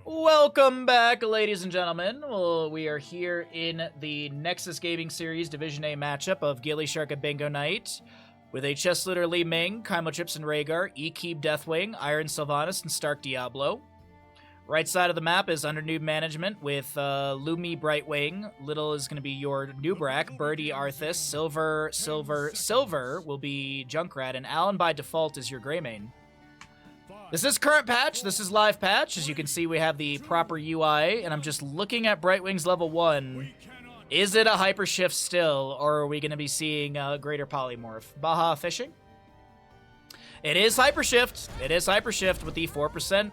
Welcome back, ladies and gentlemen. Well, we are here in the Nexus Gaming Series Division A matchup of gillyShark and Bingo Knight with a chest looter Li Ming, Kaimo Chips and Rhaegar, E-Keeb Deathwing, Iron Sylvanas, and Stark Diablo. Right side of the map is under Newb management with Lumi Brightwing. Little is going to be your Newbrak, Birdie Arthas, Silver will be Junkrat, and Alan by default is your Greymane. This is current patch, this is live patch. As you can see, we have the proper UI, and I'm just looking at Brightwing's level 1. Is it a hyper shift still, or are we going to be seeing a greater polymorph? Baha fishing? It is hyper shift. It is hyper shift with the 4%.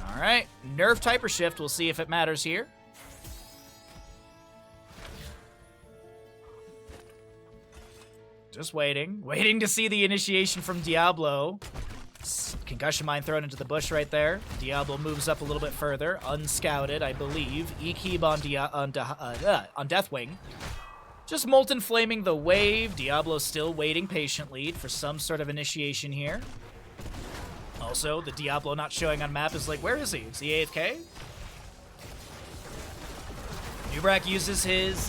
Alright, nerfed hyper shift. We'll see if it matters here. Just waiting to see the initiation from Diablo. Concussion Mine thrown into the bush right there. Diablo moves up a little bit further, unscouted, I believe. E-Keeb on Deathwing. Just Molten Flaming the wave. Diablo still waiting patiently for some sort of initiation here. Also, the Diablo not showing on map is like, where is he? Is he AFK? Newbrak uses his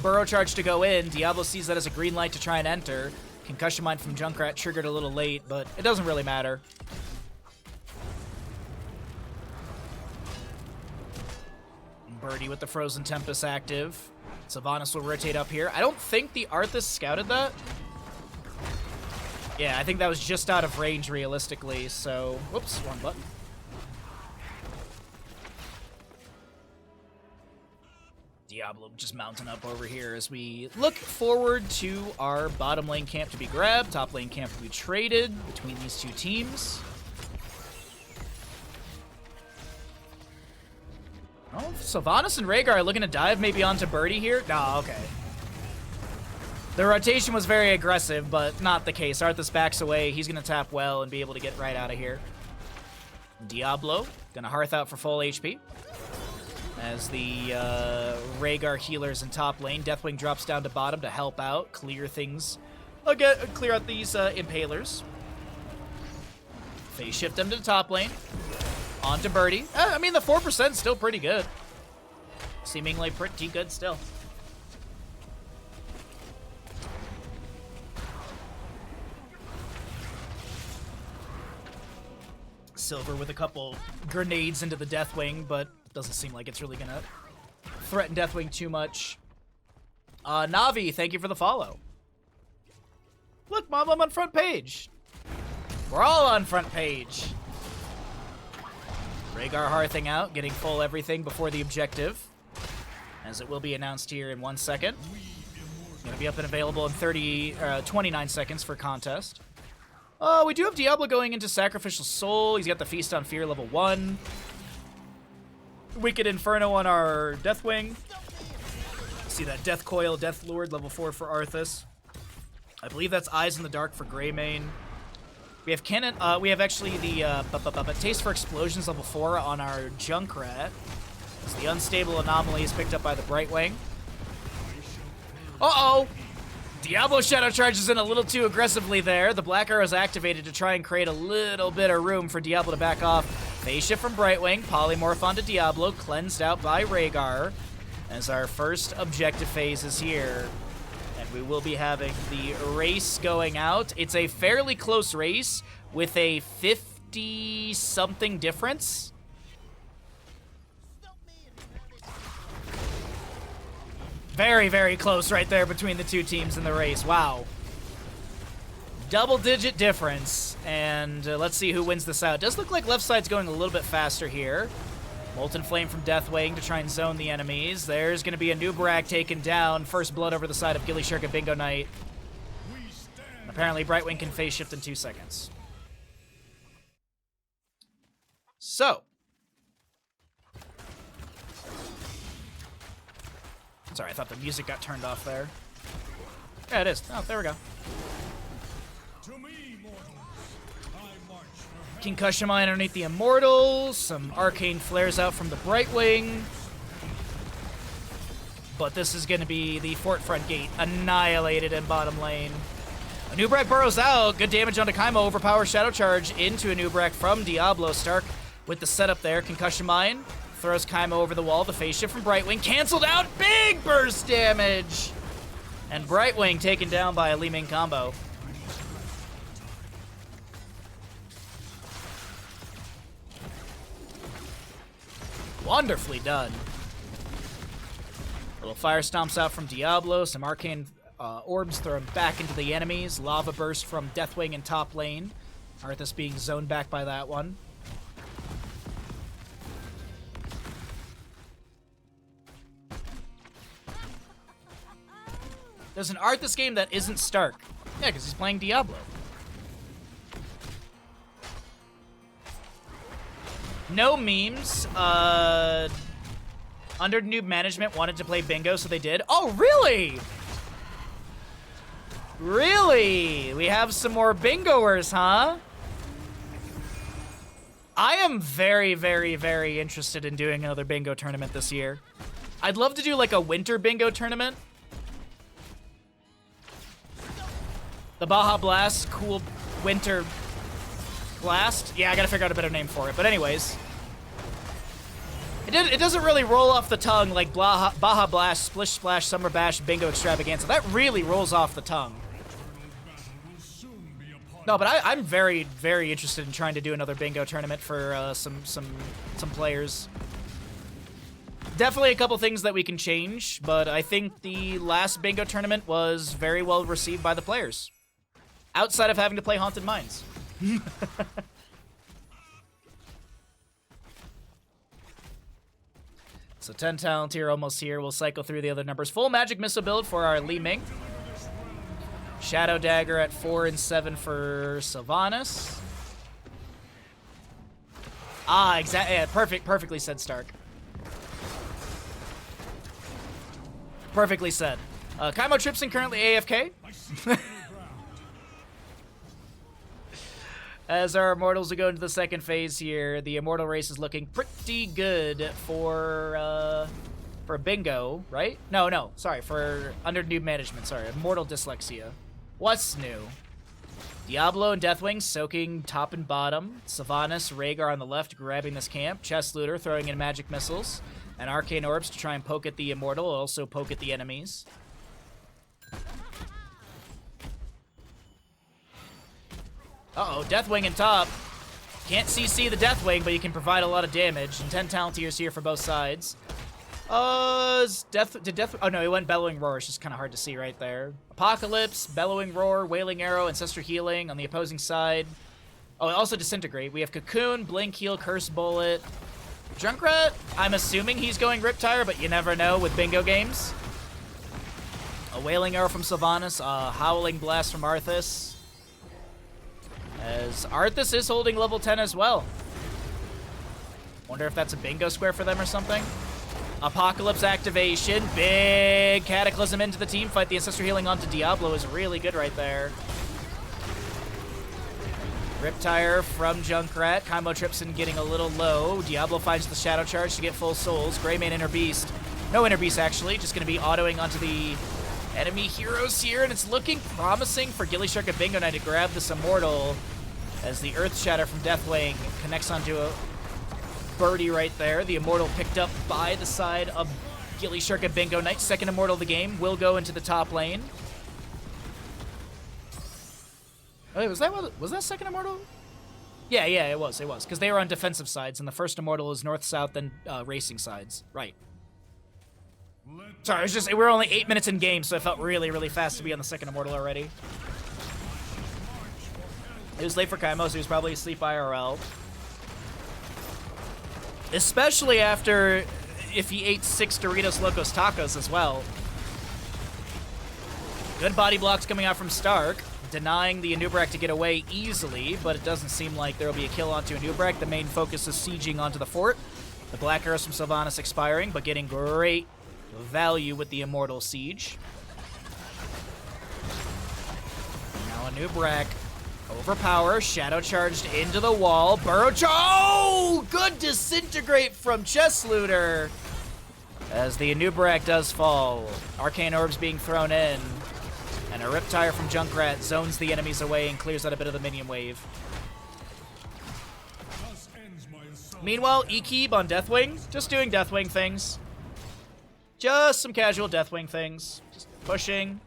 burrow charge to go in. Diablo sees that as a green light to try and enter. Concussion Mine from Junkrat triggered a little late, but it doesn't really matter. Birdie with the Frozen Tempest active. Sylvanas will rotate up here. I don't think the Arthas scouted that. Yeah, I think that was just out of range realistically, so... Whoops, wrong button. Diablo just mounting up over here as we look forward to our bottom lane camp to be grabbed, top lane camp to be traded between these two teams. Oh, Sylvanas and Rhaegar are looking to dive maybe onto Birdie here. No, okay. The rotation was very aggressive, but not the case. Arthas backs away. He's going to tap well and be able to get right out of here. Diablo going to Hearth out for full HP. As the Rhaegar healers in top lane. Deathwing drops down to bottom to help out, clear things. Again, clear out these Impalers. Phase shift them to the top lane. On to Birdie. I mean, the 4% is still pretty good. Seemingly pretty good still. Silver with a couple grenades into the Deathwing, but doesn't seem like it's really gonna threaten Deathwing too much. Navi, thank you for the follow. Look, Mom, I'm on front page. We're all on front page. Rhaegar hearthing out, getting full everything before the objective, as it will be announced here in 1 second. Gonna be up and available in 29 seconds for contest. We do have Diablo going into Sacrificial Soul. He's got the Feast on Fear level 1. Wicked Inferno on our Deathwing. See that Death Coil, Death Lord, level 4 for Arthas. I believe that's Eyes in the Dark for Greymane. We have Cannon. We have actually the Taste for Explosions level 4 on our Junkrat. As the Unstable Anomaly is picked up by the Brightwing. Uh-oh! Diablo Shadow charges in a little too aggressively there. The Black Arrow is activated to try and create a little bit of room for Diablo to back off. Phase shift from Brightwing, polymorph onto Diablo, cleansed out by Rhaegar. As our first objective phase is here. And we will be having the race going out. It's a fairly close race with a 50-something difference. Very, very close right there between the two teams in the race. Wow. Double-digit difference. And let's see who wins this out. It does look like left side's going a little bit faster here. Molten Flame from Deathwing to try and zone the enemies. There's going to be a Newbrak taken down. First blood over the side of gillyShark and Bingo Knight. And apparently Brightwing can phase shift in 2 seconds. So. Sorry, I thought the music got turned off there. Yeah, it is. Oh, there we go. Concussion Mine underneath the Immortals. Some Arcane Flares out from the Brightwing. But this is going to be the Fort Front Gate annihilated in bottom lane. Newb burrows out. Good damage onto Kaimo. Overpower Shadow Charge into a Newb from Diablo. Stark with the setup there. Concussion Mine. Throws Kaimo over the wall. The phase shift from Brightwing. Canceled out. Big burst damage. And Brightwing taken down by a Li Ming combo. Wonderfully done. Little fire stomps out from Diablo. Some arcane orbs thrown back into the enemies. Lava burst from Deathwing in top lane. Arthas being zoned back by that one. There's an Arthas game that isn't Stark. Yeah, because he's playing Diablo. No memes. Under Newb management wanted to play bingo, so they did. Oh, really? Really? We have some more bingoers, huh? I am very, very, very interested in doing another bingo tournament this year. I'd love to do like a winter bingo tournament. The Baja Blast, cool winter blast. Yeah, I gotta figure out a better name for it. But anyways, it doesn't really roll off the tongue like Baja Blast, Splish Splash, Summer Bash, Bingo Extravaganza. That really rolls off the tongue. No, but I'm very, very interested in trying to do another bingo tournament for some players. Definitely a couple things that we can change, but I think the last bingo tournament was very well received by the players. Outside of having to play Haunted Mines. So 10 talent here, almost here. We'll cycle through the other numbers. Full Magic Missile build for our Li Ming. Shadow Dagger at 4 and 7 for Sylvanas. Ah, exactly. Yeah, perfectly said, Stark. Perfectly said. Kaimo Tripson currently AFK. As our Immortals will go into the second phase here, the Immortal race is looking pretty good for Bingo, right? No, sorry, for under Newb management, sorry. Immortal Dyslexia. What's new? Diablo and Deathwing soaking top and bottom. Sylvanas, Rhaegar on the left grabbing this camp. Chest Looter throwing in magic missiles. And Arcane Orbs to try and poke at the Immortal, also poke at the enemies. Uh-oh, Deathwing in top. Can't CC the Deathwing, but you can provide a lot of damage. And 10 talent tiers here for both sides. Oh no, he went Bellowing Roar. It's just kind of hard to see right there. Apocalypse, Bellowing Roar, Wailing Arrow, Ancestral Healing on the opposing side. Oh, also Disintegrate. We have Cocoon, Blink Heal, Curse Bullet. Junkrat, I'm assuming he's going Riptire, but you never know with bingo games. A Wailing Arrow from Sylvanas, a Howling Blast from Arthas. As Arthas is holding level 10 as well. Wonder if that's a bingo square for them or something. Apocalypse activation. Big Cataclysm into the team fight. The Ancestral Healing onto Diablo is really good right there. Riptire from Junkrat. Kaimo Tripson getting a little low. Diablo finds the Shadow Charge to get full souls. Greymane Inner Beast. No Inner Beast, actually. Just going to be autoing onto the enemy heroes here, and it's looking promising for gillyShark and Bingo Knight to grab this Immortal as the Earth Shatter from Deathwing connects onto a birdie right there. The Immortal picked up by the side of gillyShark and Bingo Knight. Second Immortal of the game will go into the top lane. Oh, wait, was that second Immortal? Yeah, it was, because they were on defensive sides, and the first Immortal is north-south and racing sides. Right. Sorry, we're only 8 minutes in game, so it felt really, really fast to be on the second Immortal already. It was late for Kaimo, so he was probably asleep IRL. Especially after if he ate 6 Doritos Locos Tacos as well. Good body blocks coming out from Stark, denying the Anub'arak to get away easily, but it doesn't seem like there will be a kill onto Anub'arak. The main focus is sieging onto the fort. The Black Arrows from Sylvanas expiring, but getting great value with the Immortal Siege. Now Anub'arak overpower, Shadow Charged into the wall, Burrow Oh! Good Disintegrate from Chest Looter as the Anub'arak does fall. Arcane Orbs being thrown in, and And a Riptire from Junkrat zones the enemies away and clears out a bit of the minion wave. Meanwhile, Ekeeb on Deathwing, just doing Deathwing things. Just some casual Deathwing things. Just pushing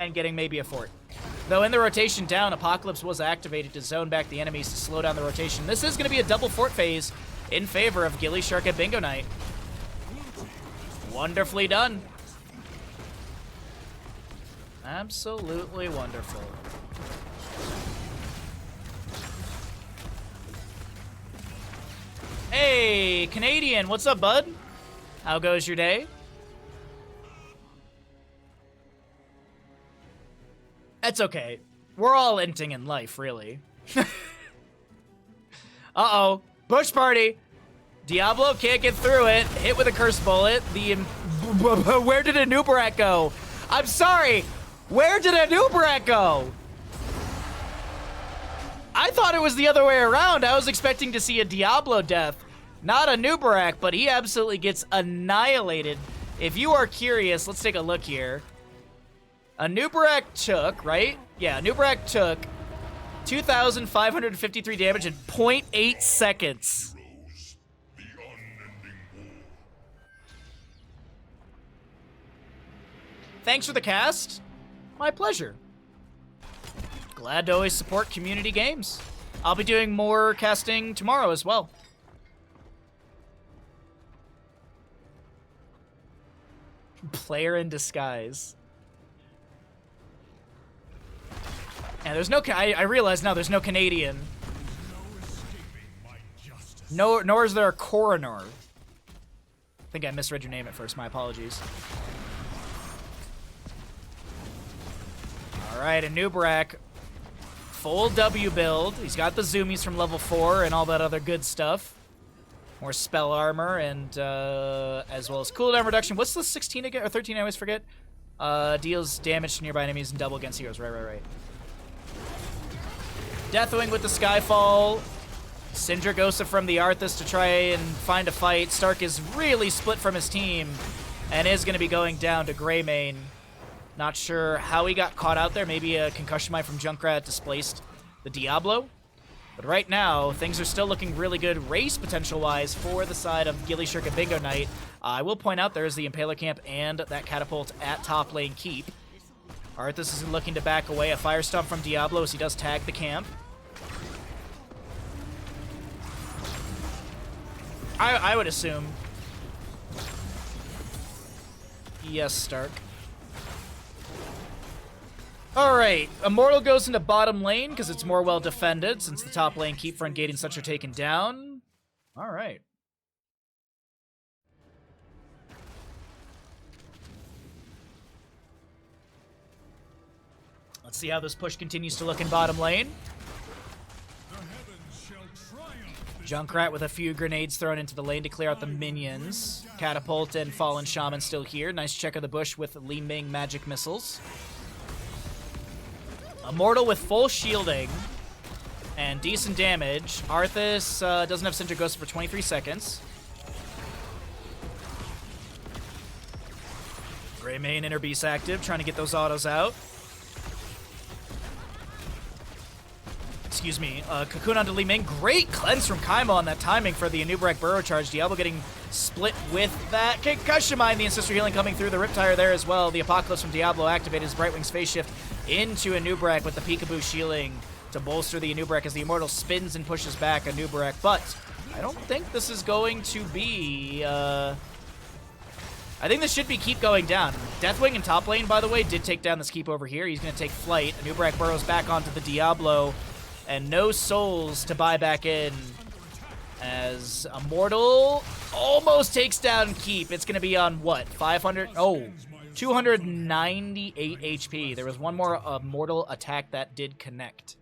and getting maybe a fort. Though in the rotation down, Apocalypse was activated to zone back the enemies to slow down the rotation. This is going to be a double fort phase in favor of gillyShark at Bingo Night. Wonderfully done. Absolutely wonderful. Hey, Canadian, what's up, bud? How goes your day? That's okay. We're all inting in life, really. Uh-oh. Bush party. Diablo can't get through it. Hit with a curse bullet. Where did a Nubarak go? I'm sorry. Where did a Nubarak go? I thought it was the other way around. I was expecting to see a Diablo death, not a Nubarak, but he absolutely gets annihilated. If you are curious, let's take a look here. A Nubarak took, right? Yeah, Nubarak took 2,553 damage in 0.8 seconds. Thanks for the cast. My pleasure. Glad to always support community games. I'll be doing more casting tomorrow as well. Player in disguise. And there's no, I realize now there's no Canadian. No, nor is there a coroner. I think I misread your name at first, my apologies. Alright, a Nubarak. Full W build. He's got the zoomies from level 4 and all that other good stuff. More spell armor and as well as cooldown reduction. What's the 16 again? Or 13, I always forget. Deals damage to nearby enemies and double against heroes. Right. Deathwing with the Skyfall. Sindragosa from the Arthas to try and find a fight. Stark is really split from his team and is going to be going down to Greymane. Not sure how he got caught out there. Maybe a concussion mine from Junkrat displaced the Diablo. But right now, things are still looking really good race potential-wise for the side of gillyShark at Bingo Night. I will point out there is the Impaler Camp and that Catapult at top lane keep. Arthas is looking to back away. A Firestomp from Diablo as he does tag the camp. I would assume. Yes, Stark. Alright, Immortal goes into bottom lane because it's more well defended since the top lane keep front gate and such are taken down. Alright. Let's see how this push continues to look in bottom lane. Junkrat with a few grenades thrown into the lane to clear out the minions. Catapult and Fallen Shaman still here. Nice check of the bush with Li Ming magic missiles. Immortal with full shielding and decent damage. Arthas doesn't have Sindragosa for 23 seconds. Greymane Inner Beast active, trying to get those autos out. Excuse me. Cocoon onto Li Ming. Great cleanse from Kaima on that timing for the Anubarak Burrow Charge. Diablo getting split with that. Concussion Mine, the Ancestral Healing coming through. The Riptire there as well. The Apocalypse from Diablo activated his Brightwing's Phase Shift into Anubarak with the Peekaboo shielding to bolster the Anubarak as the Immortal spins and pushes back Anubarak. But I don't think this is going to be... I think this should be keep going down. Deathwing in top lane, by the way, did take down this keep over here. He's going to take flight. Anubarak burrows back onto the Diablo. And no souls to buy back in as Immortal almost takes down Keep. It's going to be on what? 500? Oh, 298 HP. There was one more Immortal attack that did connect.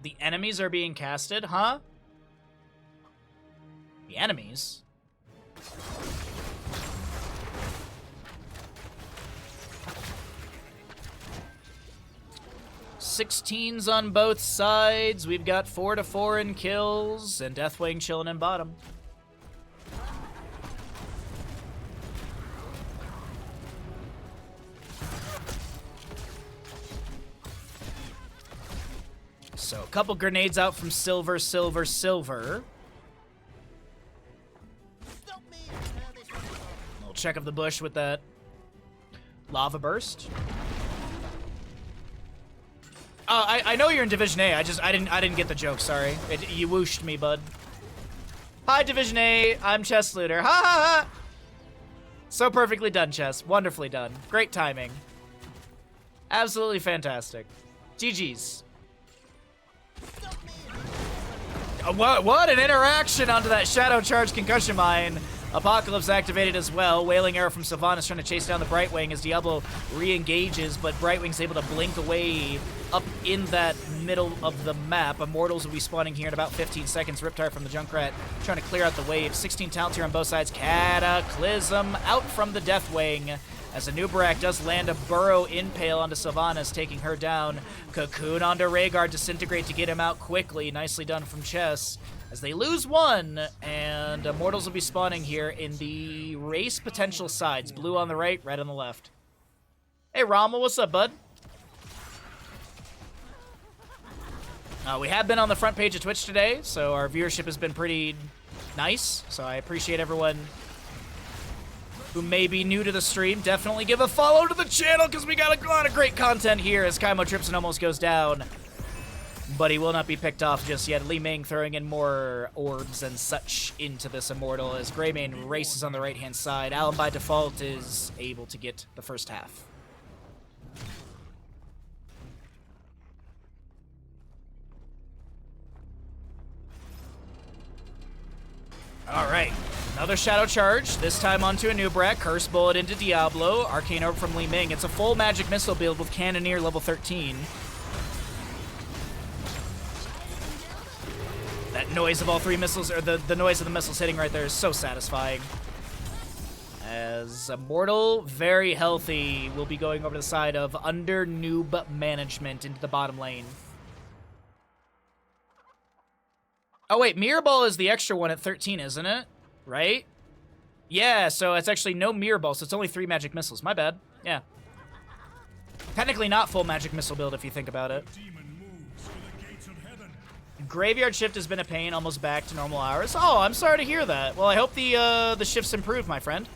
The enemies are being casted, huh? The enemies? 16s on both sides. We've got 4-4 in kills, and Deathwing chilling in bottom. So a couple grenades out from Silver, Silver, Silver. Little check of the bush with that lava burst. I know you're in Division A. I didn't get the joke. Sorry, you whooshed me, bud. Hi, Division A. I'm Chess Looter. Ha ha ha! So perfectly done, Chess. Wonderfully done. Great timing. Absolutely fantastic. GG's. What an interaction onto that Shadow Charge Concussion Mine. Apocalypse activated as well. Wailing Arrow from Sylvanas trying to chase down the Brightwing as Diablo re-engages, but Brightwing's able to blink away up in that middle of the map. Immortals will be spawning here in about 15 seconds. Riptide from the Junkrat trying to clear out the wave. 16 talents here on both sides. Cataclysm out from the Deathwing as a Newb does land a Burrow Impale onto Sylvanas, taking her down. Cocoon onto Rhaegar, Disintegrate to get him out quickly. Nicely done from Chess. As they lose one, and Immortals will be spawning here in the race potential sides. Blue on the right, red on the left. Hey, Rommel, what's up, bud? We have been on the front page of Twitch today, so our viewership has been pretty nice. So I appreciate everyone who may be new to the stream. Definitely give a follow to the channel because we got a lot of great content here as Kaimo trips and almost goes down. But he will not be picked off just yet. Li Ming throwing in more orbs and such into this Immortal as Greymane races on the right-hand side. Alan by default is able to get the first half. All right, another Shadow Charge, this time onto a Newb. Curse Bullet into Diablo. Arcane Orb from Li Ming. It's a full Magic Missile build with Cannoneer level 13. That noise of all three missiles, or the noise of the missiles hitting right there is so satisfying. As Immortal, very healthy, will be going over to the side of under Newb management into the bottom lane. Oh wait, Mirror Ball is the extra one at 13, isn't it? Right? Yeah, so it's actually no Mirror Ball, so it's only 3 Magic Missiles. My bad. Yeah. Technically not full Magic Missile build if you think about it. Graveyard Shift has been a pain, almost back to normal hours. Oh, I'm sorry to hear that. Well, I hope the shifts improved, my friend.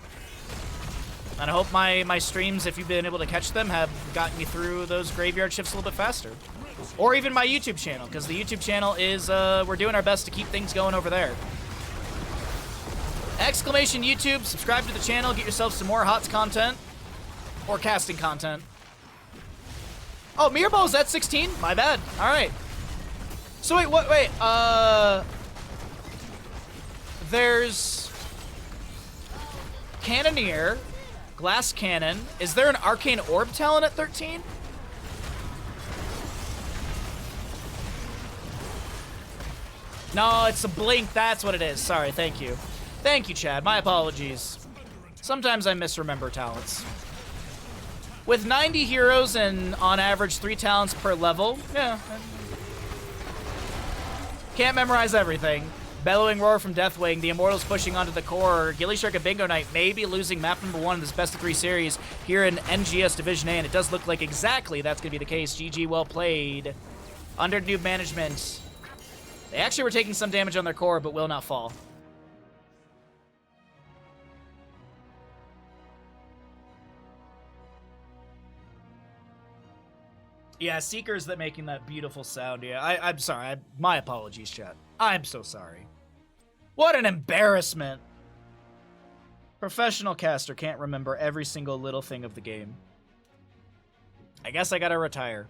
And I hope my streams, if you've been able to catch them, have gotten you through those graveyard shifts a little bit faster. Or even my YouTube channel, because the YouTube channel is, we're doing our best to keep things going over there. Exclamation YouTube, subscribe to the channel, get yourself some more HoTS content. Or casting content. Oh, Mirror Ball's at 16? My bad. Alright. So wait, there's Cannoneer, Glass Cannon. Is there an Arcane Orb talent at 13? No, it's a Blink, that's what it is. Sorry, thank you. Thank you, Chad, my apologies. Sometimes I misremember talents. With 90 heroes and on average 3 talents per level, yeah. Can't memorize everything. Bellowing Roar from Deathwing, the Immortals pushing onto the core. gillyShark and Bingo Knight may be losing map number 1 in this best of 3 series here in NGS Division A, and it does look like exactly that's going to be the case. GG, well played. Under Newb management. They actually were taking some damage on their core, but will not fall. Yeah, Seeker's that making that beautiful sound. Yeah, I'm sorry. My apologies, chat. I'm so sorry. What an embarrassment. Professional caster can't remember every single little thing of the game. I guess I gotta retire.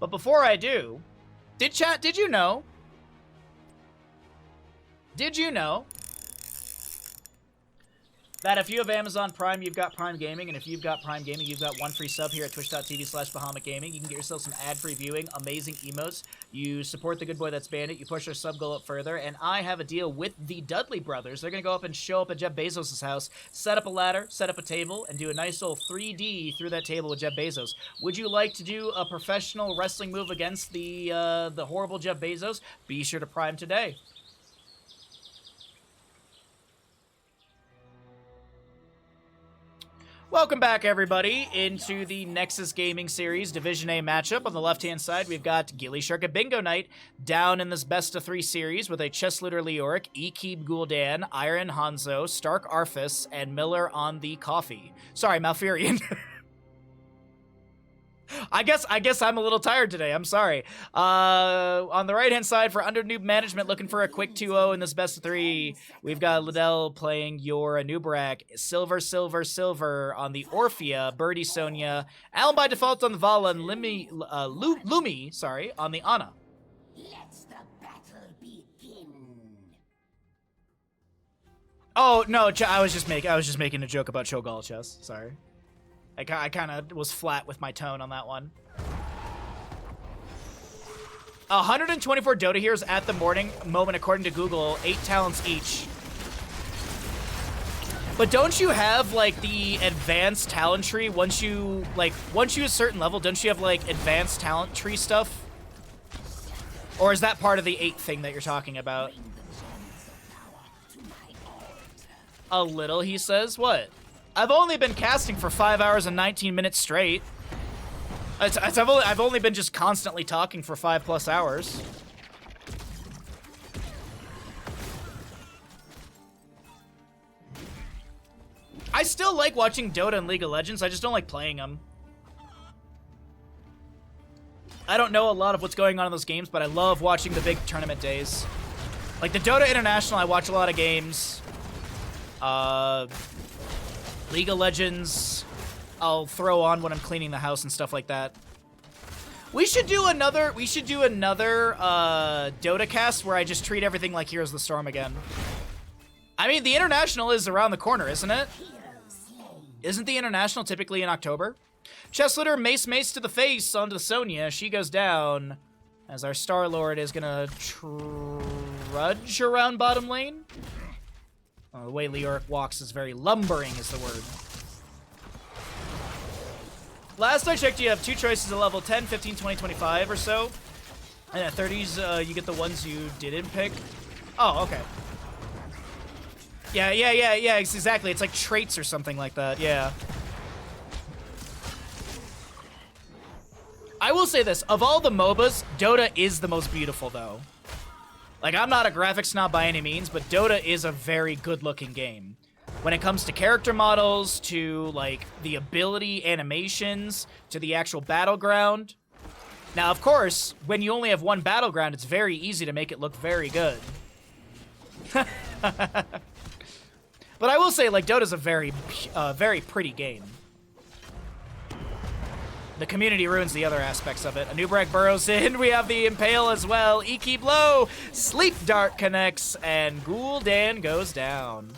But before I do, did you know? Did you know that if you have Amazon Prime, you've got Prime Gaming, and if you've got Prime Gaming, you've got 1 free sub here at twitch.tv/Bahamut Gaming. You can get yourself some ad-free viewing, amazing emotes. You support the good boy that's Bandit. You push our sub goal up further, and I have a deal with the Dudley brothers. They're going to go up and show up at Jeff Bezos' house, set up a ladder, set up a table, and do a nice little 3D through that table with Jeff Bezos. Would you like to do a professional wrestling move against the horrible Jeff Bezos? Be sure to Prime today. Welcome back, everybody, into the Nexus Gaming Series Division A matchup. On the left-hand side, we've got gillyShark at Bingo Night down in this best-of-3 series with a Chess Looter Leoric, Ekib Gul'dan, Iron Hanzo, Stark Arthas, and Miller on the coffee. Sorry, Malfurion. I guess I'm a little tired today. I'm sorry. On the right-hand side for Under Newb Management, looking for a quick 2-0 in this best-of-3, we've got Liddell playing your Nubrak, Silver on the Orphea, Birdie Sonya, Alan by default on the Vala, and Lumi on the Ana. Let the battle begin. Oh no, I was just making a joke about Cho'Gall chess. Sorry. I kind of was flat with my tone on that one. 124 Dota heroes at the moment, according to Google, 8 talents each. But don't you have, like, the advanced talent tree once you a certain level, don't you have, like, advanced talent tree stuff? Or is that part of the 8 thing that you're talking about? A little, he says. What? I've only been casting for 5 hours and 19 minutes straight. I've only been just constantly talking for 5+ hours. I still like watching Dota and League of Legends, I just don't like playing them. I don't know a lot of what's going on in those games, but I love watching the big tournament days. Like the Dota International, I watch a lot of games. League of Legends, I'll throw on when I'm cleaning the house and stuff like that. We should do another Dota cast where I just treat everything like Heroes of the Storm again. I mean, the International is around the corner, isn't it? Isn't the International typically in October? Chess Looter, mace to the face onto Sonya. She goes down as our Star-Lord is gonna trudge around bottom lane. The way Leoric walks is very lumbering is the word. Last I checked, you have 2 choices at level 10, 15, 20, 25 or so. And at 30s, you get the ones you didn't pick. Oh, okay. Yeah, exactly. It's like traits or something like that, yeah. I will say this, of all the MOBAs, Dota is the most beautiful, though. Like, I'm not a graphics snob by any means, but Dota is a very good-looking game. When it comes to character models, to, like, the ability animations, to the actual battleground. Now, of course, when you only have one battleground, it's very easy to make it look very good. But I will say, like, Dota's a very pretty game. The community ruins the other aspects of it. A Nubrak burrows in. We have the Impale as well. Ekib low. Sleep Dart connects. And Gul'dan goes down.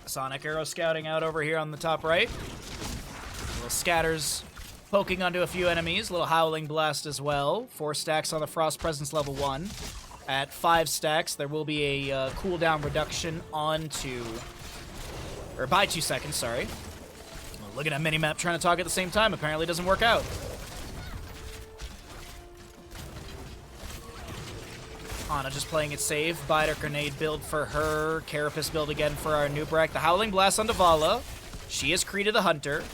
Sonic Arrow scouting out over here on the top right. Little scatters poking onto a few enemies. Little Howling Blast as well. 4 stacks on the Frost Presence level 1. At 5 stacks, there will be a cooldown reduction onto... Or by 2 seconds, sorry. Well, look at that minimap trying to talk at the same time. Apparently doesn't work out. Ana just playing it safe. Biter Grenade build for her. Carapace build again for our Nubrak. The Howling Blast onto Vala. She is Kree to the Hunter.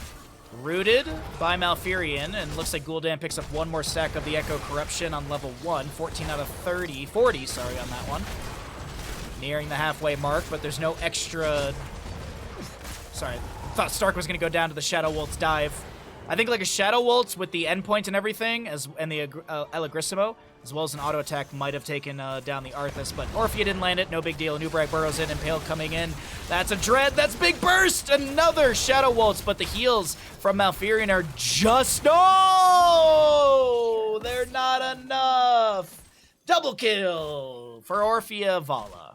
Rooted by Malfurion, and looks like Gul'dan picks up 1 more stack of the Echo Corruption on level 1. 14 out of 40, sorry, on that one. Nearing the halfway mark, but there's no extra... Sorry, thought Stark was going to go down to the Shadow Waltz dive. I think like a Shadow Waltz with the endpoint and everything, and the Elegrissimo, as well as an auto attack, might have taken down the Arthas, but Orphea didn't land it. No big deal. Nubrak burrows in, Impale coming in. That's a Dread. That's Big Burst. Another Shadow Waltz, but the heals from Malfurion are just... No! They're not enough. Double kill for Orphea Vala.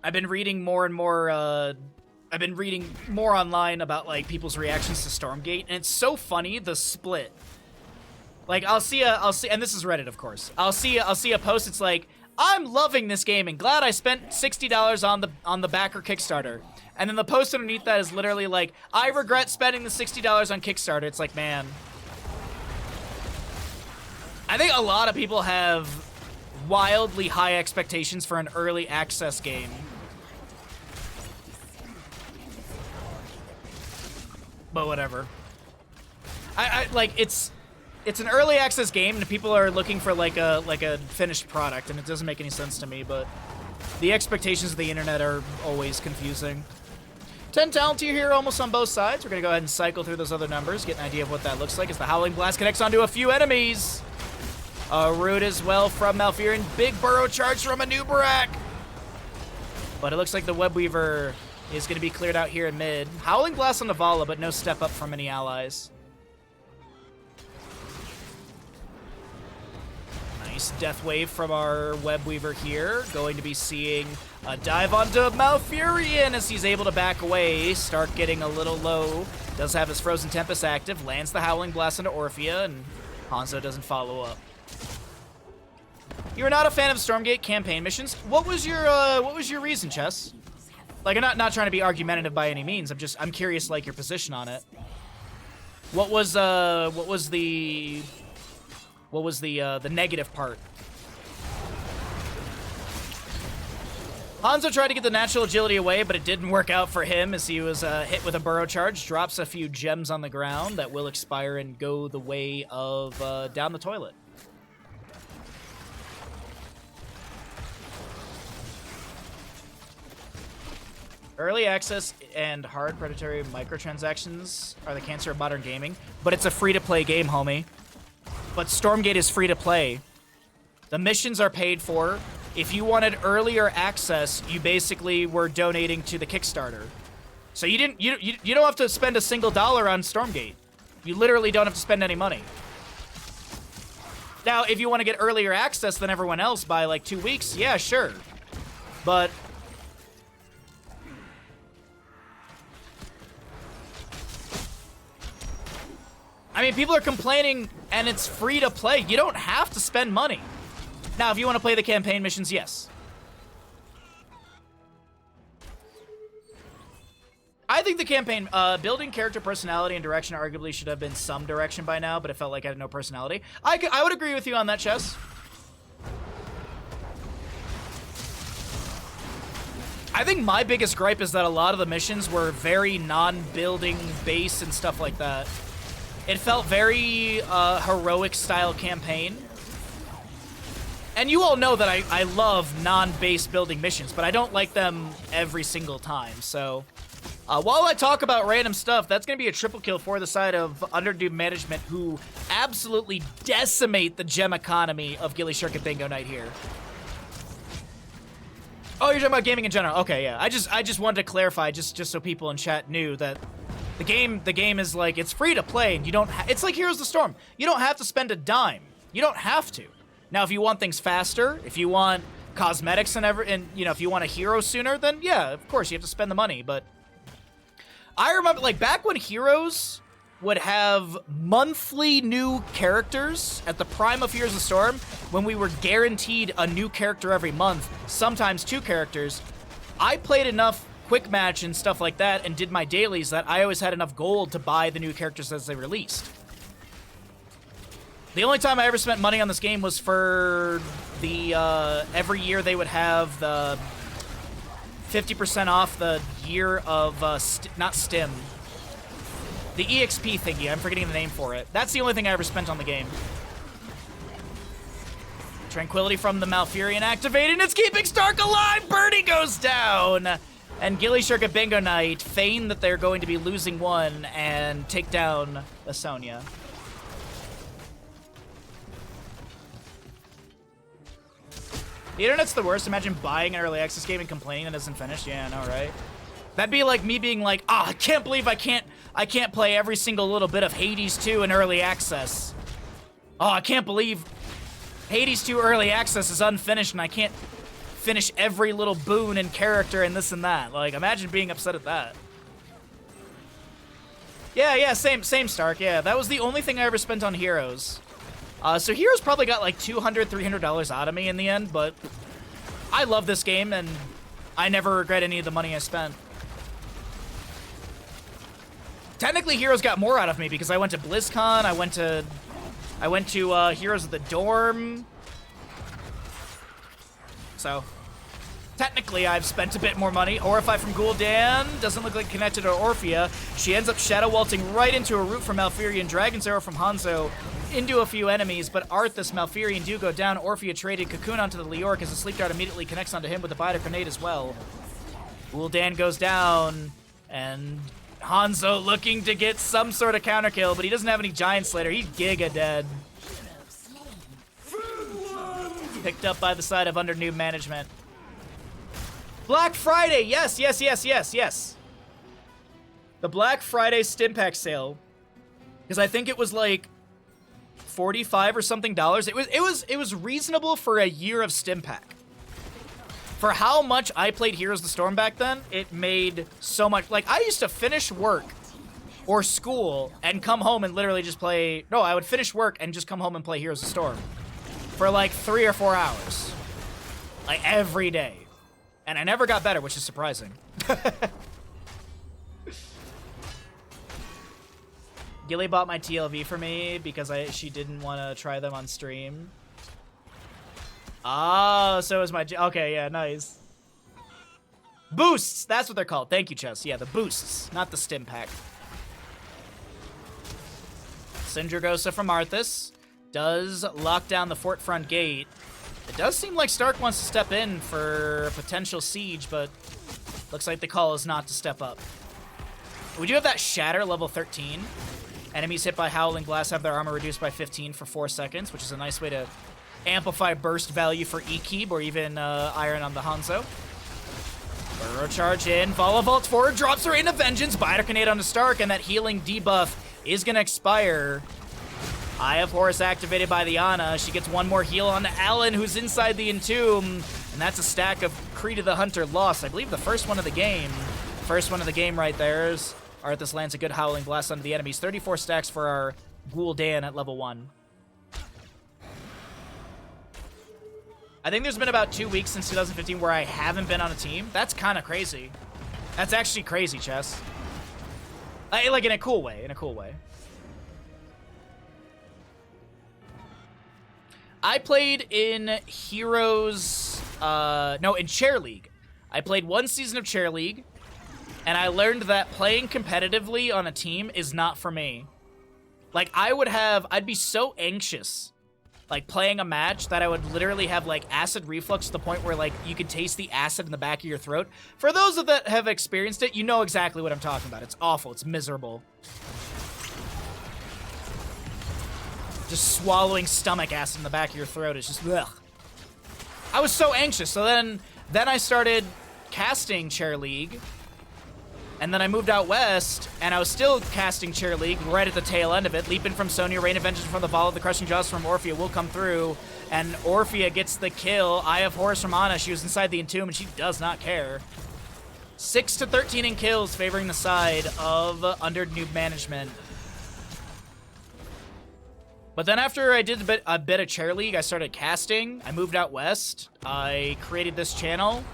I've been reading more and more, I've been reading more online about, like, people's reactions to Stormgate, and it's so funny, the split. Like, I'll see, and this is Reddit, of course. I'll see a post, it's like, I'm loving this game and glad I spent $60 on the backer Kickstarter. And then the post underneath that is literally like, I regret spending the $60 on Kickstarter. It's like, man. I think a lot of people have wildly high expectations for an early access game. But whatever. I like, it's an early access game and people are looking for like a finished product, and it doesn't make any sense to me, but the expectations of the internet are always confusing. 10 talent tier here almost on both sides. We're going to go ahead and cycle through those other numbers, get an idea of what that looks like as the Howling Blast connects onto a few enemies. A root as well from Malfurion. Big burrow charge from a Newb. But it looks like the Web Weaver is going to be cleared out here in mid. Howling Blast on Navala, but no step up from any allies. Nice Death Wave from our Web Weaver here. Going to be seeing a dive onto Malfurion as he's able to back away. Start getting a little low. Does have his Frozen Tempest active. Lands the Howling Blast into Orphea, and Hanzo doesn't follow up. You're not a fan of Stormgate campaign missions. What was your reason, Chess? Like, I'm not trying to be argumentative by any means. I'm curious, like, your position on it. What was the negative part? Hanzo tried to get the natural agility away, but it didn't work out for him as he was hit with a burrow charge. Drops a few gems on the ground that will expire and go the way of down the toilet. Early access and hard predatory microtransactions are the cancer of modern gaming, but it's a free-to-play game, homie. But Stormgate is free-to-play. The missions are paid for. If you wanted earlier access, you basically were donating to the Kickstarter. So you don't have to spend a single dollar on Stormgate. You literally don't have to spend any money. Now, if you want to get earlier access than everyone else by like 2 weeks, yeah, sure. But I mean, people are complaining, and it's free to play. You don't have to spend money. Now, if you want to play the campaign missions, yes. I think the campaign, building character personality and direction arguably should have been some direction by now, but it felt like I had no personality. I would agree with you on that, Chess. I think my biggest gripe is that a lot of the missions were very non-building base and stuff like that. It felt very heroic-style campaign. And you all know that I love non-base building missions, but I don't like them every single time. So, while I talk about random stuff, that's going to be a triple kill for the side of Underdue Management, who absolutely decimate the gem economy of gillyShark and Bingo Night here. Oh, you're talking about gaming in general. Okay, yeah. I just wanted to clarify, just so people in chat knew that the game is like, it's free to play, and you don't it's like Heroes of the Storm. You don't have to spend a dime. You don't have to. Now, if you want things faster, if you want cosmetics and you know, if you want a hero sooner, then yeah, of course you have to spend the money. But I remember, like, back when Heroes would have monthly new characters at the prime of Heroes of the Storm, when we were guaranteed a new character every month, sometimes 2 characters, I played enough quick match and stuff like that and did my dailies that I always had enough gold to buy the new characters as they released. The only time I ever spent money on this game was for the, every year they would have the 50% off the year of, not Stim, the EXP thingy. I'm forgetting the name for it. That's the only thing I ever spent on the game. Tranquility from the Malfurion activated, and it's keeping Stark alive! Birdie goes down! And gillyShark and Bingo Night feign that they're going to be losing one and take down the Sonya. The internet's the worst. Imagine buying an early access game and complaining that it isn't finished. Yeah, I know, right? That'd be like me being like, I can't believe I can't play every single little bit of Hades 2 in early access. Oh, I can't believe Hades 2 early access is unfinished and I can't finish every little boon and character and this and that. Like, imagine being upset at that. Yeah, same Stark. Yeah, that was the only thing I ever spent on Heroes. So Heroes probably got like $200, $300 out of me in the end, but I love this game and I never regret any of the money I spent. Technically, Heroes got more out of me because I went to BlizzCon, I went to Heroes of the Dorm. So, technically, I've spent a bit more money. Horrify from Gul'dan doesn't look like connected to Orphea. She ends up shadow waltzing right into a root from Malfurion, Dragon's Arrow from Hanzo into a few enemies, but Arthas, Malfurion do go down. Orphea traded Cocoon onto the Leoric as the Sleep Dart immediately connects onto him with a Biter Grenade as well. Gul'dan goes down, and Hanzo looking to get some sort of counter kill, but he doesn't have any Giant Slayer. He's giga dead. Picked up by the side of under Newb management. Black Friday, yes, yes, yes, yes, yes. The Black Friday Stimpack sale, because I think it was like $45 or something dollars. It was reasonable for a year of Stimpack. For how much I played Heroes of the Storm back then, it made so much. Like, I used to finish work or school and come home and literally just play. No, I would finish work and just come home and play Heroes of the Storm for like 3 or 4 hours, like every day. And I never got better, which is surprising. Gilly bought my TLV for me because she didn't want to try them on stream. Oh, so is my... Okay, yeah, nice. Boosts! That's what they're called. Thank you, Chess. Yeah, the boosts, not the stim pack. Syndragosa from Arthas does lock down the fort front gate. It does seem like Stark wants to step in for a potential siege, but looks like the call is not to step up. We do have that Shatter, level 13. Enemies hit by Howling Blast have their armor reduced by 15 for 4 seconds, which is a nice way to amplify burst value for E-Keeb or even Iron on the Hanzo. Burrow charge in, Vala vaults forward, drops her into Vengeance, Biter Grenade onto Stark, and that healing debuff is going to expire. Eye of Horus activated by the Ana. She gets one more heal on Alan, who's inside the Entomb, and that's a stack of Creed of the Hunter lost. I believe the first one of the game. First one of the game right there. Arthas lands a good Howling Blast onto the enemies. 34 stacks for our Gul'dan at level 1. I think there's been about 2 weeks since 2015 where I haven't been on a team. That's kind of crazy. That's actually crazy, Chess. Like in a cool way, in a cool way. I played in Heroes, in Chair League. I played 1 season of Chair League, and I learned that playing competitively on a team is not for me. Like, I'd be so anxious, like, playing a match that I would literally have, like, acid reflux to the point where, like, you could taste the acid in the back of your throat. For those that have experienced it, you know exactly what I'm talking about. It's awful. It's miserable. Just swallowing stomach acid in the back of your throat is just, ugh. I was so anxious. So then I started casting Chair League, and then I moved out west, and I was still casting Chair League right at the tail end of it. Leaping from Sonya, Rain of Vengeance from the Vala, the Crushing Jaws from Orphea will come through, and Orphea gets the kill. Eye of Horus from Ana. She was inside the Entomb, and she does not care. 6 to 13 in kills, favoring the side of under Newb management. But then after I did a bit of Chair League, I started casting. I moved out west. I created this channel.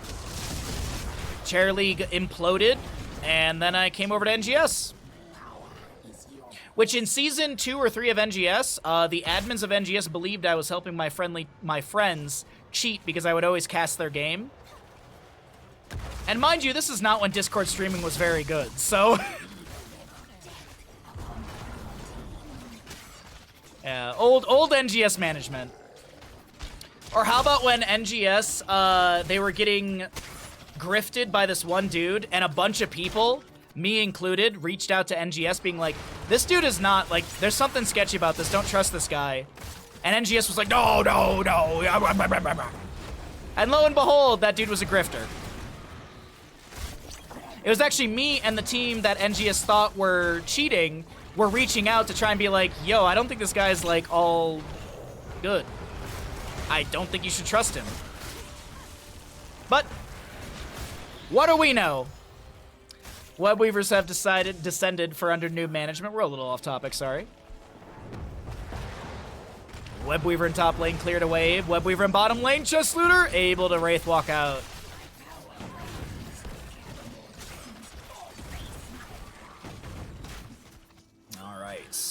Chair League imploded, and then I came over to NGS. Which in season 2 or 3 of NGS, the admins of NGS believed I was helping my friends cheat because I would always cast their game. And mind you, this is not when Discord streaming was very good, so... Yeah, old NGS management. Or how about when NGS, they were getting grifted by this one dude, and a bunch of people, me included, reached out to NGS being like, this dude is not, like, there's something sketchy about this, don't trust this guy. And NGS was like, no. And lo and behold, that dude was a grifter. It was actually me and the team that NGS thought were cheating were reaching out to try and be like, yo, I don't think this guy's, like, all good. I don't think you should trust him. But what do we know? Webweavers have descended for under Newb management. We're a little off topic, sorry. Webweaver in top lane, cleared a wave. Webweaver in bottom lane, Chest Looter, able to Wraith walk out.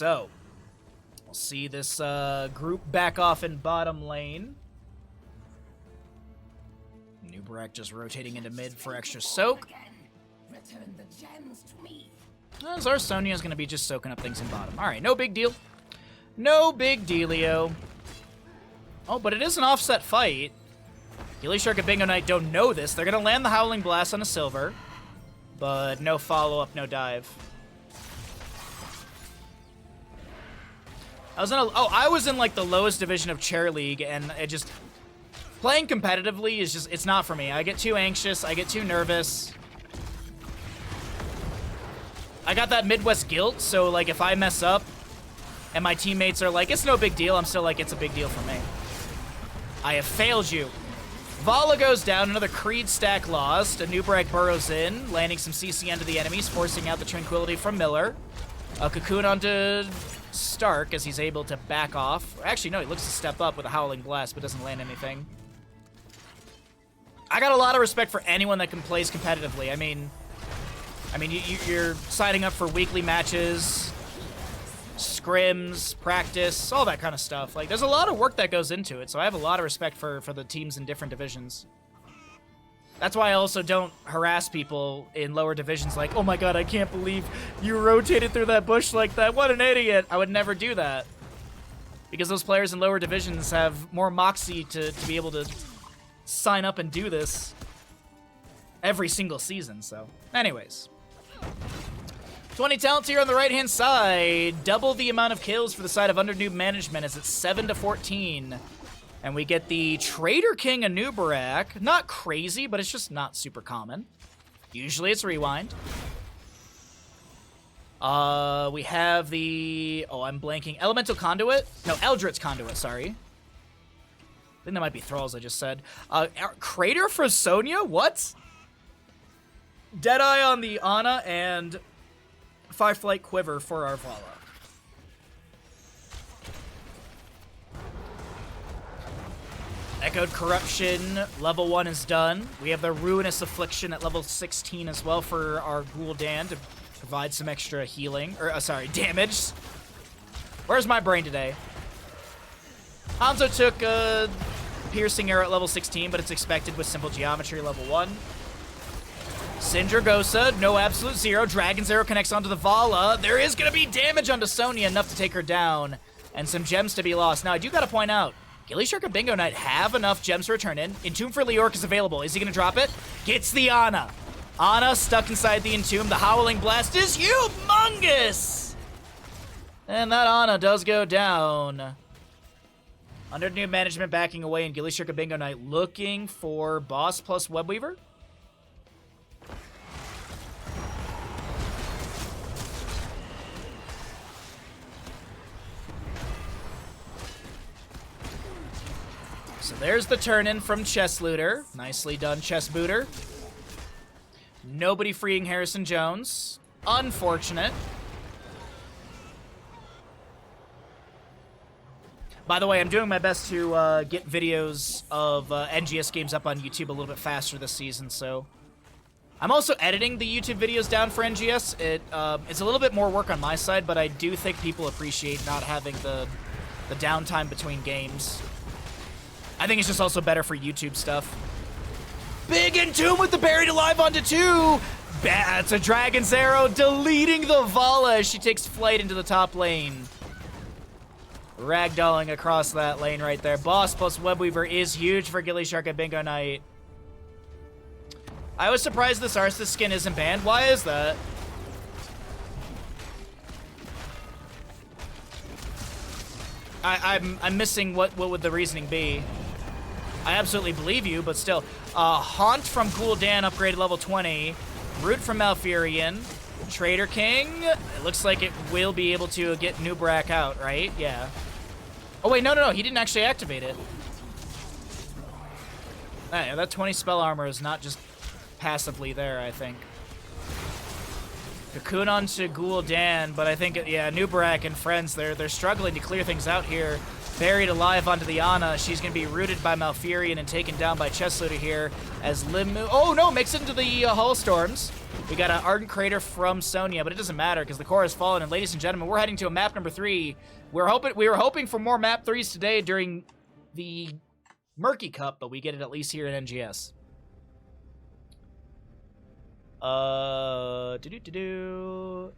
So, we'll see this group back off in bottom lane. Newb just rotating into mid for extra soak. Return the gems to me. Zarsonia's going to be just soaking up things in bottom. All right, no big deal. No big dealio. Oh, but it is an offset fight. gillyShark and Bingo Knight don't know this. They're going to land the Howling Blast on a silver, but no follow-up, no dive. I was in like the lowest division of Chair League, and it just playing competitively is just, it's not for me. I get too anxious, I get too nervous. I got that Midwest guilt, so like if I mess up and my teammates are like, it's no big deal, I'm still like, it's a big deal for me. I have failed you. Vala goes down, another Creed stack lost. A Newb burrows in, landing some CC onto the enemies, forcing out the Tranquility from Miller. A Cocoon onto Stark as he's able to back off. Actually, no, he looks to step up with a Howling Blast, but doesn't land anything. I got a lot of respect for anyone that can plays competitively. I mean, you're signing up for weekly matches, scrims, practice, all that kind of stuff. Like, there's a lot of work that goes into it, so I have a lot of respect for the teams in different divisions. That's why I also don't harass people in lower divisions like, oh my god, I can't believe you rotated through that bush like that. What an idiot. I would never do that. Because those players in lower divisions have more moxie to be able to sign up and do this every single season, so. Anyways. 20 talents here on the right-hand side. Double the amount of kills for the side of Newb management as it's 7-14. And we get the Trader King of Newb. Not crazy, but it's just not super common. Usually it's Rewind. We have the... Oh, I'm blanking. Elemental Conduit? No, Eldritch Conduit, sorry. I think that might be Thralls I just said. Crater for Sonya? What? Deadeye on the Ana and Fireflight Quiver for our Vala. Echoed Corruption, level 1 is done. We have the Ruinous Affliction at level 16 as well for our Gul'dan to provide some extra healing, or damage. Where's my brain today? Hanzo took a Piercing Arrow at level 16, but it's expected with Simple Geometry level 1. Sindragosa, no absolute zero. Dragon's Arrow connects onto the Vala. There is going to be damage onto Sonya, enough to take her down, and some gems to be lost. Now, I do got to point out, gillyShark and Bingo Knight have enough gems to return in. Entomb for Leoric is available. Is he going to drop it? Gets the Ana. Ana stuck inside the Entomb. The Howling Blast is humongous! And that Ana does go down. Newb management backing away, and gillyShark and Bingo Knight looking for Boss plus Webweaver. So there's the turn-in from Chess Looter. Nicely done, Chess Booter. Nobody freeing Harrison Jones. Unfortunate. By the way, I'm doing my best to get videos of NGS games up on YouTube a little bit faster this season, so... I'm also editing the YouTube videos down for NGS. It's a little bit more work on my side, but I do think people appreciate not having the downtime between games. I think it's just also better for YouTube stuff. Big Entomb with the Buried Alive onto 2! That's a Dragon's Arrow, deleting the Vala as she takes flight into the top lane. Ragdolling across that lane right there. Boss plus Webweaver is huge for gillyShark and Bingo Knight. I was surprised this Arthas skin isn't banned. Why is that? I'm missing what would the reasoning be. I absolutely believe you, but still. Haunt from Gul'dan upgraded level 20. Root from Malfurion. Trader King. It looks like it will be able to get Newb out, right? Yeah. Oh, wait, no. He didn't actually activate it. Yeah, that 20 spell armor is not just passively there, I think. Cocoon onto Gul'dan, but I think, yeah, Newb and friends, they're struggling to clear things out here. Buried Alive onto the Ana. She's going to be rooted by Malfurion and taken down by Chess Looter here as Limmu... Oh, no, makes it into the Hull Storms. We got an Ardent Crater from Sonya, but it doesn't matter because the core has fallen. And ladies and gentlemen, we're heading to a map number 3. We were hoping for more map 3s today during the Murky Cup, but we get it at least here in NGS.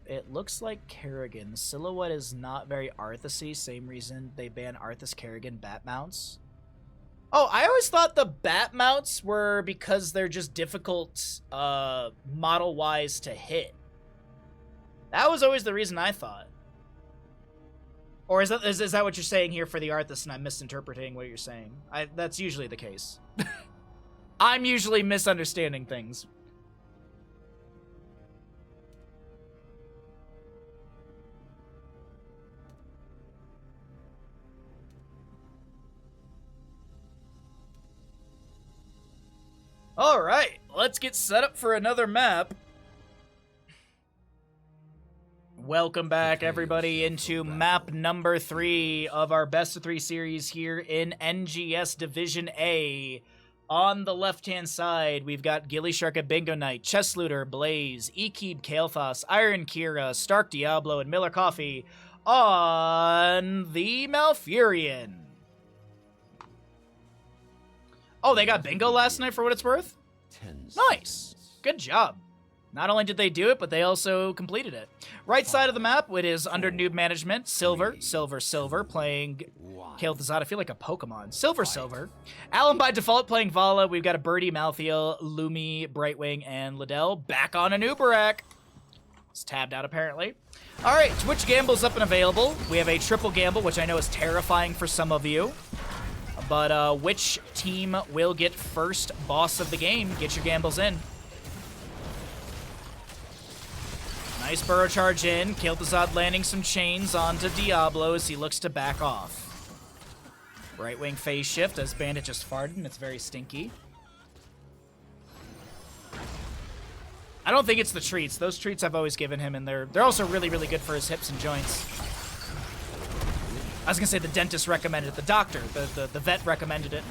It looks like Kerrigan. Silhouette is not very Arthas-y. Same reason they ban Arthas Kerrigan bat mounts. Oh, I always thought the bat mounts were because they're just difficult model-wise to hit. That was always the reason I thought. Or is that what you're saying here for the Arthas and I'm misinterpreting what you're saying? That's usually the case. I'm usually misunderstanding things. Alright, let's get set up for another map. Welcome back, everybody, into map number 3 of our best of 3 series here in NGS Division A. On the left-hand side, we've got gillyShark at Bingo Night, Chess Looter, Blaze, Ekeeb Kael'thas, Iron Kira, Stark Diablo, and Miller Coffee on the Malfurion. Oh, they got bingo last night for what it's worth? Nice. Good job. Not only did they do it, but they also completed it. Right side of the map, it is under Newb management. Silver, playing Kael'thas. I feel like a Pokemon. Silver. Alan by default playing Vala. We've got a Birdie, Malthael, Lumi, Brightwing, and Liddell. Back on a Nubarak. It's tabbed out, apparently. All right, Twitch Gamble's up and available. We have a triple gamble, which I know is terrifying for some of you. But which team will get first boss of the game? Get your gambles in. Nice burrow charge in. Kael'thas landing some chains onto Diablo as he looks to back off. Brightwing phase shift as Bandit just farted and it's very stinky. I don't think it's the treats. Those treats I've always given him, and they're also really, really good for his hips and joints. I was gonna say the dentist recommended it. The doctor, the vet recommended it.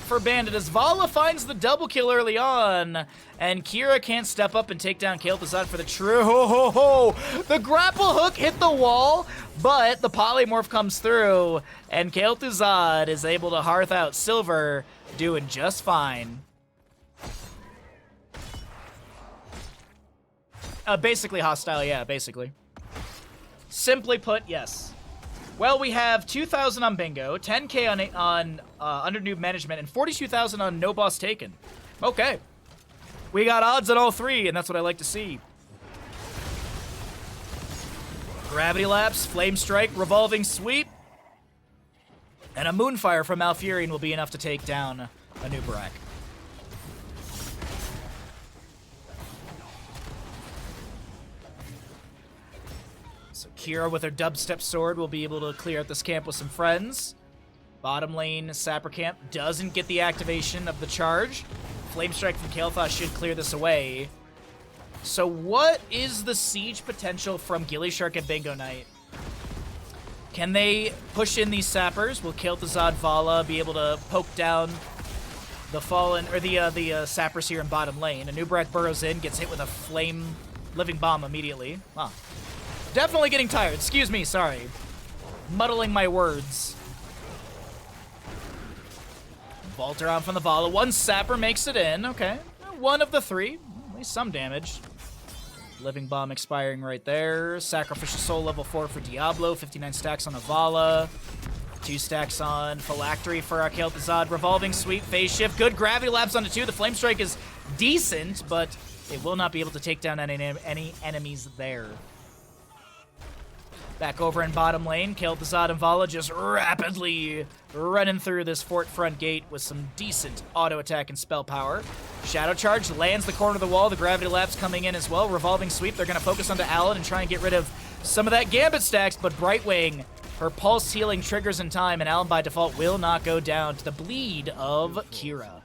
For Bandit as Vala finds the double kill early on, and Kira can't step up and take down Kael'thas for the true. The grapple hook hit the wall, but the polymorph comes through, and Kael'thas is able to hearth out Silver, doing just fine. Basically hostile, yeah, basically. Simply put, yes. Well, we have 2,000 on bingo, 10K on under Newb management, and 42,000 on no boss taken. Okay. We got odds on all 3, and that's what I like to see. Gravity Lapse, Flame Strike, Revolving Sweep, and a Moonfire from Malfurion will be enough to take down a Nubarak. Kira with her dubstep sword will be able to clear out this camp with some friends. Bottom lane, Sapper Camp doesn't get the activation of the charge. Flame Strike from Kael'thas should clear this away. So what is the siege potential from gillyShark at Bingo Night? Can they push in these sappers? Will Kael'thas Vala be able to poke down the fallen, or the sappers here in bottom lane? A Nubarak burrows in, gets hit with a flame living bomb immediately. Wow. Definitely getting tired. Excuse me, sorry. Muddling my words. Volteron from the Vala. One Sapper makes it in. Okay. 1 of the 3. At least some damage. Living Bomb expiring right there. Sacrificial Soul level 4 for Diablo. 59 stacks on a Vala. 2 stacks on Phylactery for our Kael'thas. Revolving Sweep. Phase Shift. Good Gravity Lapse onto 2. The Flame Strike is decent, but it will not be able to take down any enemies there. Back over in bottom lane, Kael'thas and Vala just rapidly running through this fort front gate with some decent auto attack and spell power. Shadow Charge lands the corner of the wall. The Gravity Lapse coming in as well. Revolving Sweep. They're going to focus onto Alan and try and get rid of some of that Gambit stacks, but Brightwing, her pulse healing triggers in time, and Alan by default will not go down to the bleed of Kira.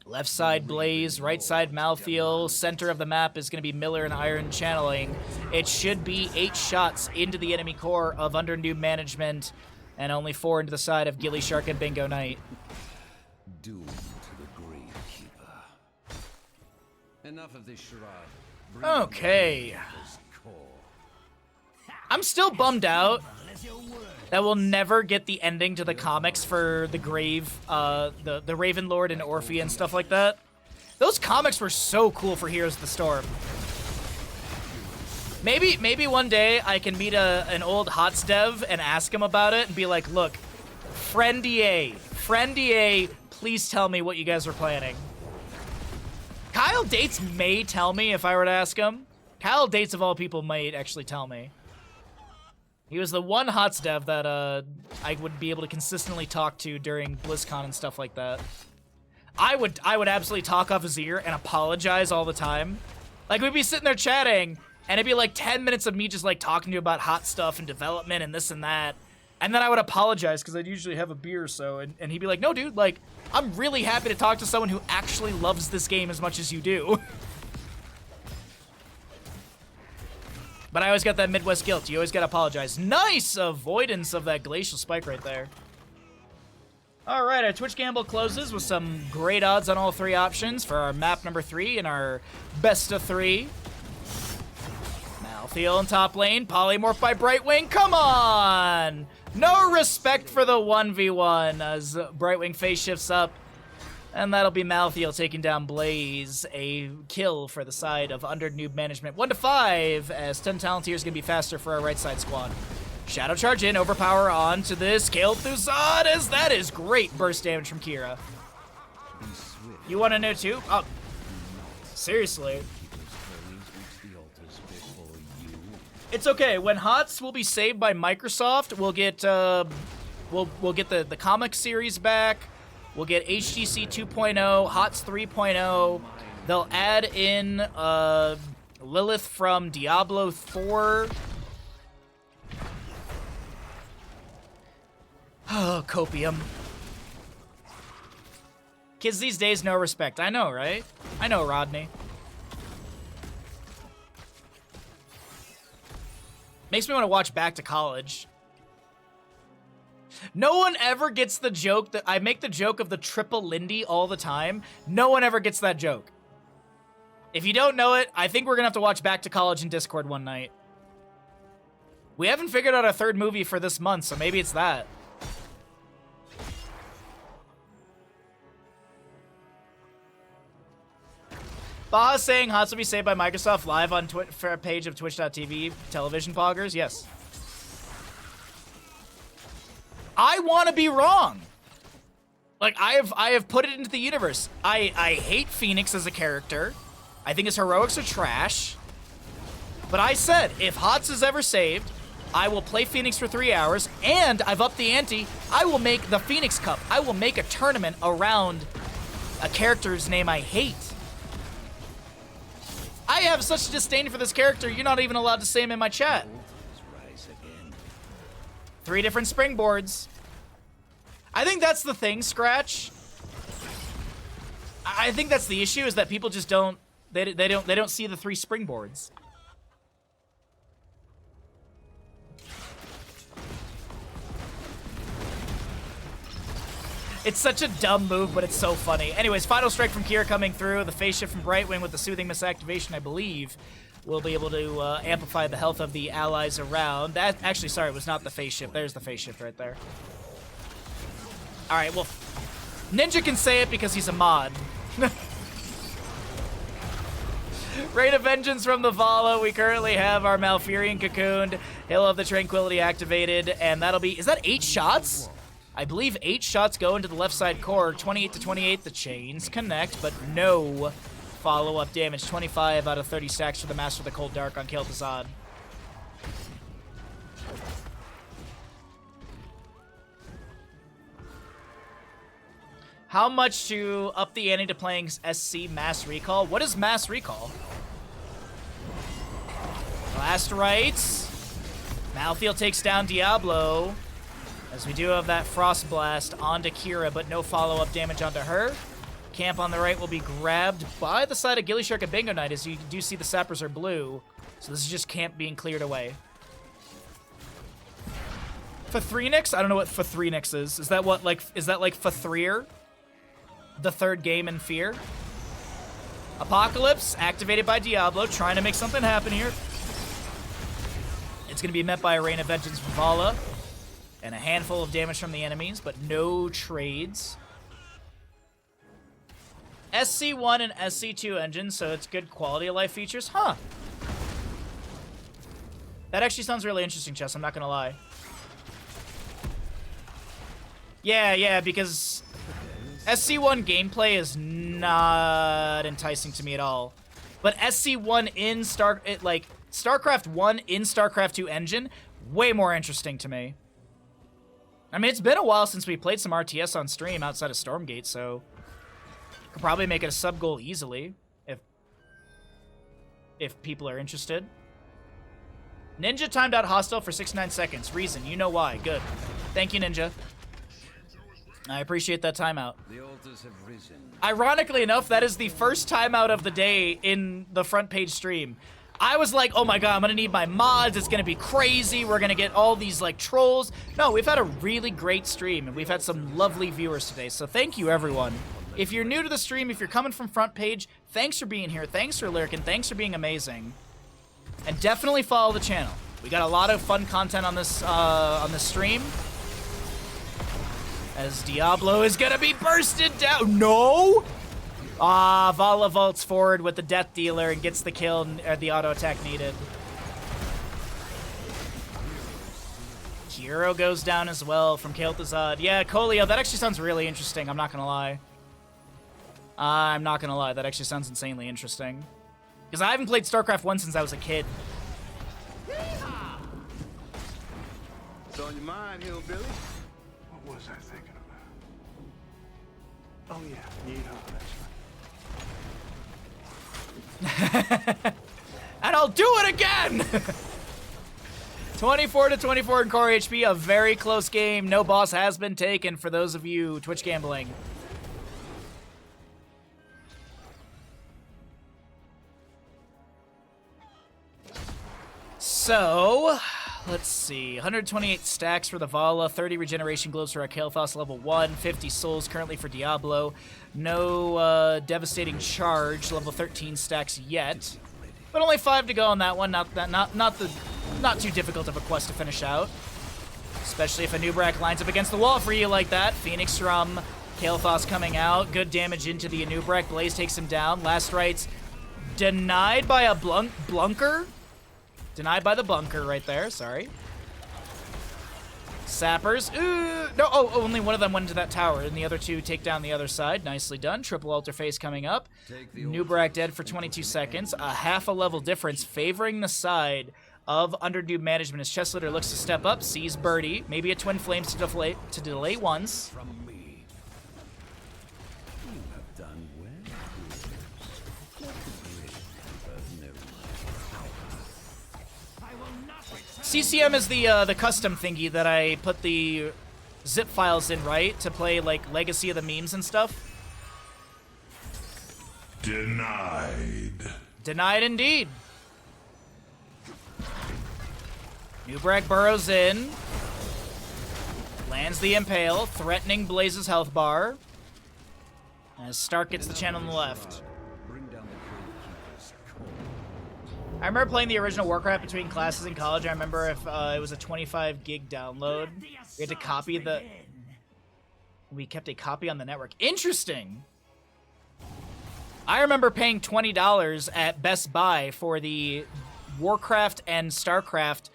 Left side Blaze, right side Malthael, center of the map is going to be Miller and Iron channeling. It should be 8 shots into the enemy core of under Newb management, and only 4 into the side of gillyShark and Bingo Night. Doom to the Gravekeeper. Enough of this charade. Okay. I'm still bummed out that we'll never get the ending to the comics for the Grave, the Raven Lord and Orphea and stuff like that. Those comics were so cool for Heroes of the Storm. Maybe one day I can meet an old HoTS dev and ask him about it and be like, look, friend EA, please tell me what you guys are planning. Kyle Dates may tell me if I were to ask him. Kyle Dates, of all people, might actually tell me. He was the one HoTS dev that I would be able to consistently talk to during BlizzCon and stuff like that. I would absolutely talk off his ear and apologize all the time. Like, we'd be sitting there chatting, and it'd be like 10 minutes of me just like talking to you about hot stuff and development and this and that. And then I would apologize because I'd usually have a beer or so, and he'd be like, no, dude, like, I'm really happy to talk to someone who actually loves this game as much as you do. But I always got that Midwest guilt. You always gotta apologize. Nice avoidance of that glacial spike right there. All right, our Twitch gamble closes with some great odds on all three options for our map number 3 and our best of 3. Malthael in top lane, polymorph by Brightwing. Come on! No respect for the 1v1 as Brightwing phase shifts up. And that'll be Malthael taking down Blaze. A kill for the side of under Newb management. 1-5 as 10 Talontier is going to be faster for our right side squad. Shadow charge in, overpower on to this. Kael'Thuzad as that is great burst damage from Kira. You want to know too? Oh, seriously. It's okay. When HoTS will be saved by Microsoft, we'll get we'll get the comic series back. We'll get HGC 2.0, HoTS 3.0. They'll add in Lilith from Diablo 4. Oh, copium. Kids these days, no respect. I know, right? I know, Rodney. Makes me want to watch Back to College. No one ever gets the joke that I make the joke of the triple Lindy all the time. No one ever gets that joke. If you don't know it, I think we're gonna have to watch Back to College in Discord one night. We haven't figured out a third movie for this month, so maybe it's that. Baha saying HoTS will be saved by Microsoft live on for page of twitch.tv television poggers. Yes. I want to be wrong. Like, I have put it into the universe. I hate Phoenix as a character. I think his heroics are trash. But I said, if HoTS is ever saved, I will play Phoenix for 3 hours, and I've upped the ante. I will make the Phoenix Cup. I will make a tournament around a character's name I hate. I have such disdain for this character, you're not even allowed to say him in my chat. 3 different springboards. I think that's the thing, Scratch. I think that's the issue, is that people just don't they don't see the 3 springboards. It's such a dumb move, but it's so funny. Anyways, final strike from Kira coming through. The phase shift from Brightwing with the soothing misactivation, I believe, will be able to amplify the health of the allies around. That actually, sorry, it was not the phase shift. There's the phase shift right there. All right, well, Ninja can say it because he's a mod. Rain of Vengeance from the Vala. We currently have our Malfurion cocooned. Hill of the Tranquility activated, and that'll be, is that 8 shots? I believe 8 shots go into the left side core. 28 to 28, the chains connect, but no follow-up damage. 25 out of 30 stacks for the Master of the Cold Dark on Kael'Thuzad. How much to up the ante to playing SC Mass Recall? What is Mass Recall? Blast Rights. Malthael takes down Diablo. As we do have that Frost Blast onto Kira, but no follow-up damage onto her. Camp on the right will be grabbed by the side of gillyShark and Bingo Knight, as you do see the sappers are blue. So this is just camp being cleared away. Fathreenix? I don't know what Fathreenix is. Is that what, like, is that like Fathreer? The third game in Fear? Apocalypse, activated by Diablo, trying to make something happen here. It's going to be met by a Rain of Vengeance from Vala, and a handful of damage from the enemies, but no trades. SC1 and SC2 engines, so it's good quality of life features. Huh. That actually sounds really interesting, Chess, I'm not going to lie. Yeah, because SC1 gameplay is not enticing to me at all. But SC1 in StarCraft 1 in StarCraft 2 engine, way more interesting to me. I mean, it's been a while since we played some RTS on stream outside of Stormgate, so could probably make it a sub goal easily if people are interested. Ninja timed out hostile for 69 seconds. Reason, you know why. Good. Thank you, Ninja. I appreciate that timeout. The altars have risen. Ironically enough, that is the first timeout of the day in the front page stream. I was like, oh my god, I'm gonna need my mods, it's gonna be crazy, we're gonna get all these like trolls. No, we've had a really great stream and we've had some lovely viewers today, so thank you everyone. If you're new to the stream, if you're coming from front page, thanks for being here, thanks for lurking, thanks for being amazing. And definitely follow the channel. We got a lot of fun content on this stream. As Diablo is gonna be bursted down. No! Vala vaults forward with the Death Dealer and gets the kill, or the auto attack needed. Hero goes down as well from Kael'Thuzad. Yeah, Kolio, that actually sounds really interesting, I'm not gonna lie. I'm not gonna lie, that actually sounds insanely interesting. Because I haven't played StarCraft 1 since I was a kid. It's on your mind, hillbilly. What was I thinking about? Oh yeah, that's right. And I'll do it again! 24-24 in core HP, a very close game. No boss has been taken for those of you Twitch gambling. So, let's see. 128 stacks for the Vala, 30 regeneration globes for our Kael'thas level 1, 50 souls currently for Diablo. No devastating charge, level 13 stacks yet. But only 5 to go on that one. Not too difficult of a quest to finish out. Especially if a Newb lines up against the wall for you like that. Phoenix from Kael'thas coming out. Good damage into the Newb. Blaze takes him down. Last rites denied by a blunker. Denied by the bunker right there, sorry. Sappers, ooh, no, only one of them went into that tower, and the other two take down the other side. Nicely done. Triple altar face coming up. Newb dead for 22 seconds. A half a level difference favoring the side of Underdube management as Chesslitter looks to step up, sees Birdie, maybe a Twin Flames to delay once. From me. You have done well. CCM is the custom thingy that I put the zip files in, right? To play, like, Legacy of the Memes and stuff. Denied. Denied indeed. Newb burrows in. Lands the Impale, threatening Blaze's health bar. As Stark gets the channel on the left. I remember playing the original Warcraft between classes in college. I remember if it was a 25 gig download, we had to copy the... We kept a copy on the network. Interesting! I remember paying $20 at Best Buy for the Warcraft and StarCraft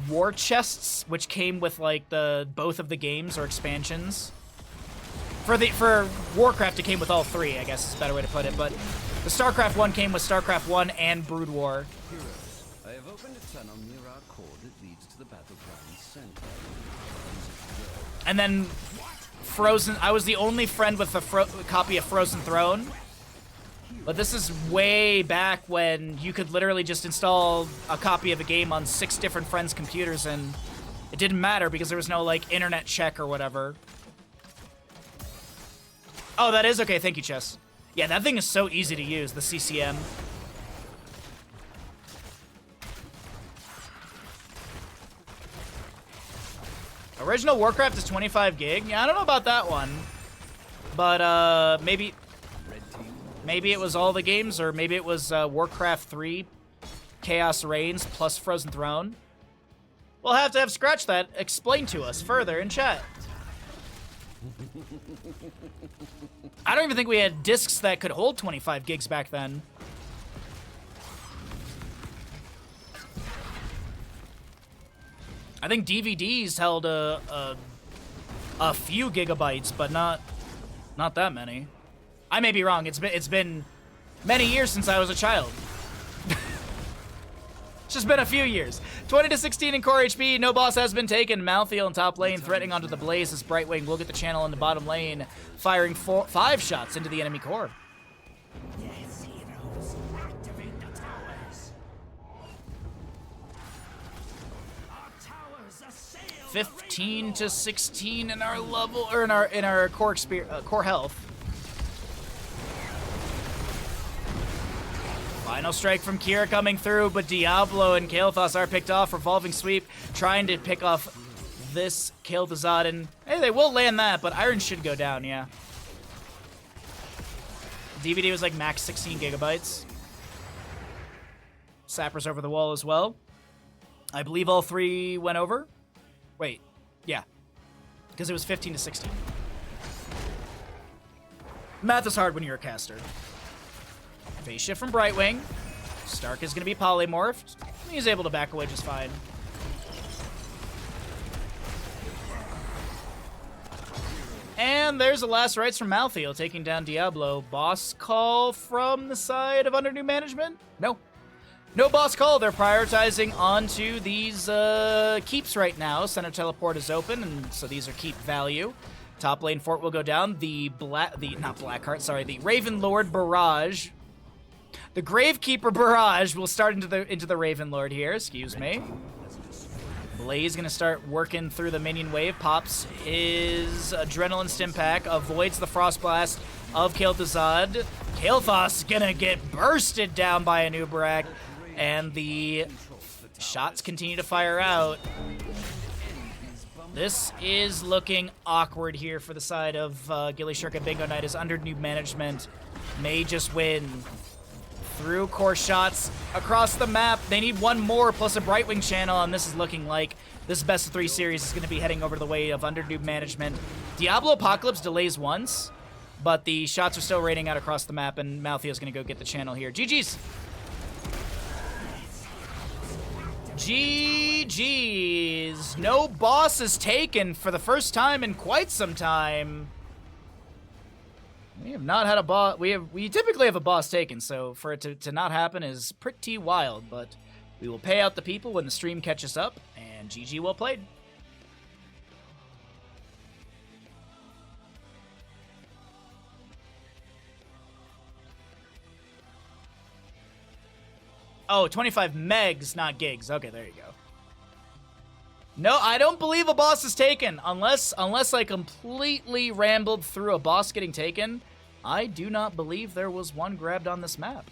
war chests, which came with like both of the games or expansions. For Warcraft, it came with all three, I guess is a better way to put it, but the StarCraft 1 came with StarCraft 1 and Brood War. I have opened a tunnel near our core that leads to the battleground center. And then Frozen, I was the only friend with a copy of Frozen Throne. But this is way back when you could literally just install a copy of a game on 6 different friends' computers and it didn't matter because there was no like internet check or whatever. Oh, that is okay. Thank you, Chess. Yeah, that thing is so easy to use, the CCM. Original Warcraft is 25 gig. Yeah, I don't know about that one. But, maybe... Maybe it was all the games, or maybe it was Warcraft 3, Chaos Reigns, plus Frozen Throne. We'll have to have Scratch that explained to us further in chat. I don't even think we had discs that could hold 25 gigs back then. I think DVDs held a few gigabytes, but not that many. I may be wrong. It's been many years since I was a child. It's just been a few years. 20-16 in core HP. No boss has been taken. Malthael in top lane, threatening onto the Blaze as Brightwing will get the channel in the bottom lane, firing 5 shots into the enemy core. Yes, heroes, activate the towers. Our towers assail 15-16 in our level, or in our core health. Final strike from Kira coming through, but Diablo and Kael'thas are picked off. Revolving sweep, trying to pick off this Kel'Thuzad, and hey, they will land that, but Iron should go down, yeah. DVD was like max 16 gigabytes. Sappers over the wall as well. I believe all 3 went over. Wait, yeah, because it was 15-16. Math is hard when you're a caster. Phase shift from Brightwing. Stark is going to be polymorphed. He's able to back away just fine. And there's the last rites from Malthael, taking down Diablo. Boss call from the side of Under New Management? No. No boss call. They're prioritizing onto these keeps right now. Center teleport is open, and so these are keep value. Top lane fort will go down. The Raven Lord Barrage. The Gravekeeper Barrage will start into the Raven Lord here, excuse me. Blaze gonna start working through the minion wave, pops his Adrenaline Stim Pack, avoids the Frost Blast of Kel'Thuzad. Kael'thas gonna get bursted down by a Newb, and the shots continue to fire out. This is looking awkward here for the side of gillyShark and Bingo Knight, as Under New Management may just win. Through core shots across the map. They need one more plus a Brightwing channel, and this is looking like this best of 3 series is going to be heading over the way of Under New Management. Diablo Apocalypse delays once, but the shots are still raining out across the map, and Malthael's going to go get the channel here. GG's. GG's. No boss is taken for the first time in quite some time. We have not had a boss. We typically have a boss taken, so for it to not happen is pretty wild. But we will pay out the people when the stream catches up. And GG, well played. Oh, 25 megs, not gigs. Okay, there you go. No, I don't believe a boss is taken. Unless I completely rambled through a boss getting taken, I do not believe there was one grabbed on this map.